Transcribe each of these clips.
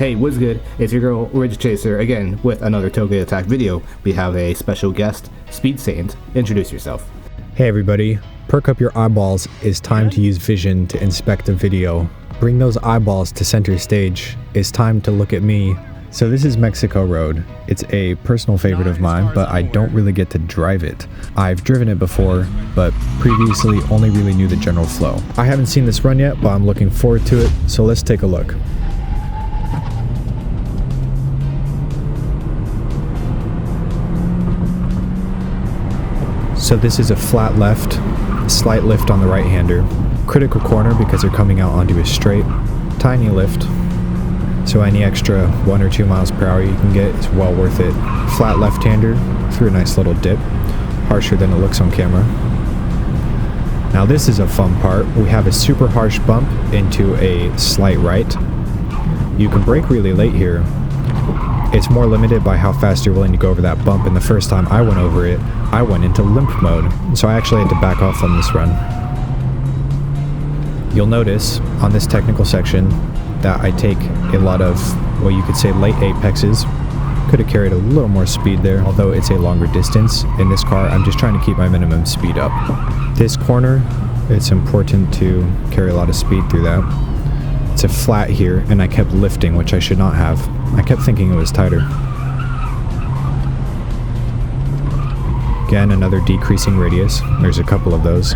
Hey, what's good? It's your girl, Ridge Chaser, again with another Touge Attack video. We have a special guest, Speed Saint. Introduce yourself. Hey everybody, perk up your eyeballs. It's time to use vision to inspect a video. Bring those eyeballs to center stage. It's time to look at me. So this is Mexico Road. It's a personal favorite of mine, but I don't really get to drive it. I've driven it before, but previously only really knew the general flow. I haven't seen this run yet, but I'm looking forward to it, so let's take a look. So this is a flat left, slight lift on the right-hander, critical corner because they're coming out onto a straight, tiny lift, so any extra 1 or 2 miles per hour you can get is well worth it. Flat left-hander through a nice little dip, harsher than it looks on camera. Now this is a fun part. We have a super harsh bump into a slight right. You can brake really late here. It's more limited by how fast you're willing to go over that bump, and the first time I went over it, I went into limp mode, so I actually had to back off on this run. You'll notice on this technical section that I take a lot of what you could say late apexes. Could have carried a little more speed there, although it's a longer distance. In this car, I'm just trying to keep my minimum speed up. This corner, it's important to carry a lot of speed through that. It's a flat here, and I kept lifting, which I should not have. I kept thinking it was tighter. Again, another decreasing radius. There's a couple of those.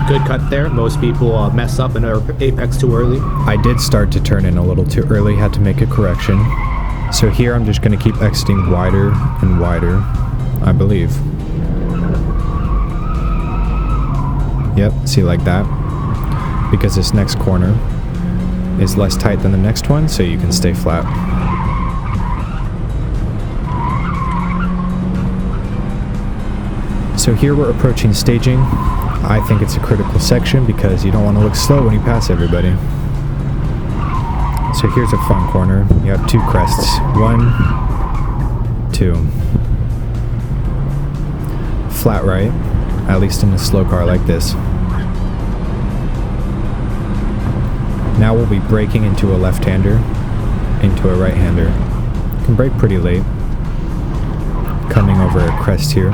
Good cut there. Most people mess up and are apex too early. I did start to turn in a little too early, had to make a correction. So here I'm just going to keep exiting wider and wider, I believe. Yep, see, like that. Because this next corner is less tight than the next one, so you can stay flat. So here we're approaching staging. I think it's a critical section because you don't want to look slow when you pass everybody. So here's a fun corner. You have 2 crests. 1, 2. Flat right, at least in a slow car like this. Now we'll be braking into a left-hander, into a right-hander. You can brake pretty late. Coming over a crest here.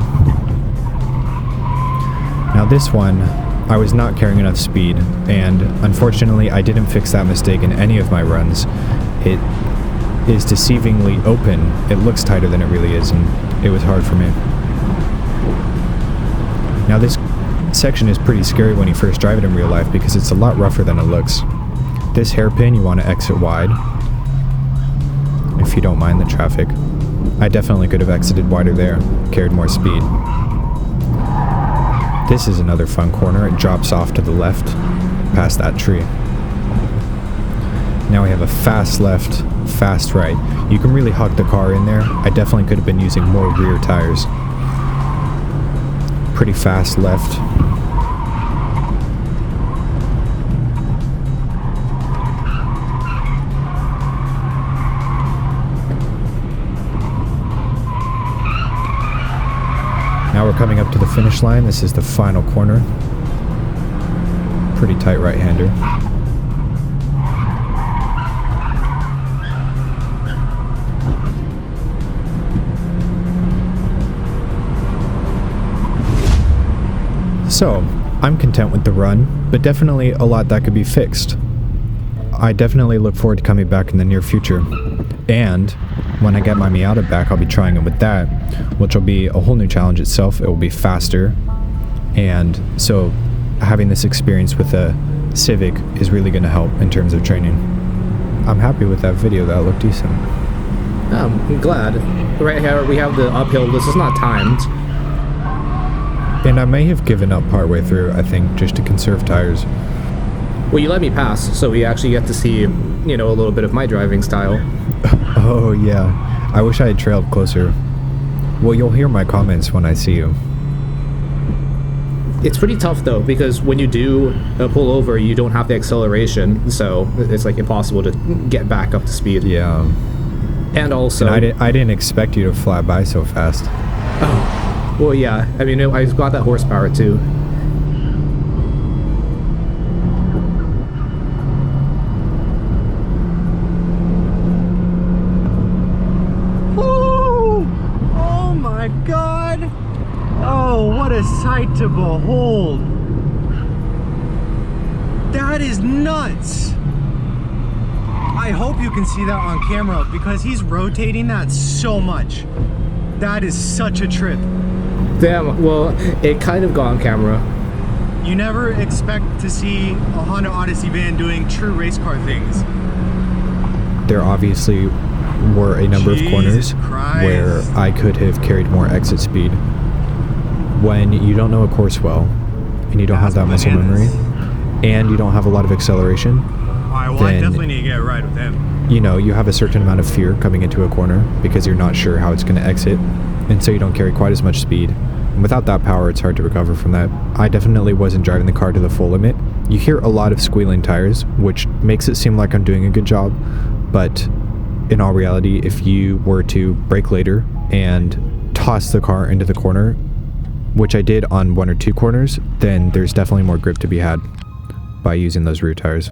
Now this one, I was not carrying enough speed, and unfortunately I didn't fix that mistake in any of my runs. It is deceivingly open. It looks tighter than it really is, and it was hard for me. Now this section is pretty scary when you first drive it in real life because it's a lot rougher than it looks. This hairpin you want to exit wide, if you don't mind the traffic. I definitely could have exited wider there, carried more speed. This is another fun corner. It drops off to the left, past that tree. Now we have a fast left, fast right. You can really hug the car in there. I definitely could have been using more rear tires. Pretty fast left. Now we're coming up to the finish line. This is the final corner. Pretty tight right-hander. So, I'm content with the run, but definitely a lot that could be fixed. I definitely look forward to coming back in the near future. And when I get my Miata back, I'll be trying it with that, which will be a whole new challenge itself. It will be faster. And so having this experience with a Civic is really going to help in terms of training. I'm happy with that video. That looked decent. I'm glad. Right here we have the uphill. This is not timed. And I may have given up partway through, I think, just to conserve tires. Well, you let me pass, so we actually get to see, you know, a little bit of my driving style. Oh, yeah. I wish I had trailed closer. Well, you'll hear my comments when I see you. It's pretty tough, though, because when you do pull over, you don't have the acceleration, so it's, like, impossible to get back up to speed. Yeah. And also... And I didn't expect you to fly by so fast. Oh. Well, yeah. I mean, I got that horsepower, too. sight to behold. That is nuts. I hope you can see that on camera because he's rotating that so much. That is such a trip. Damn, well, it kind of got on camera. You never expect to see a Honda Odyssey van doing true race car things. There obviously were a number of corners where I could have carried more exit speed. When you don't know a course well, and you don't have that muscle memory, and you don't have a lot of acceleration, well, I definitely need to get a ride with him. You know, you have a certain amount of fear coming into a corner because you're not sure how it's going to exit, and so you don't carry quite as much speed. And without that power, it's hard to recover from that. I definitely wasn't driving the car to the full limit. You hear a lot of squealing tires, which makes it seem like I'm doing a good job, but in all reality, if you were to brake later and toss the car into the corner, which I did on 1 or 2 corners, then there's definitely more grip to be had by using those rear tires.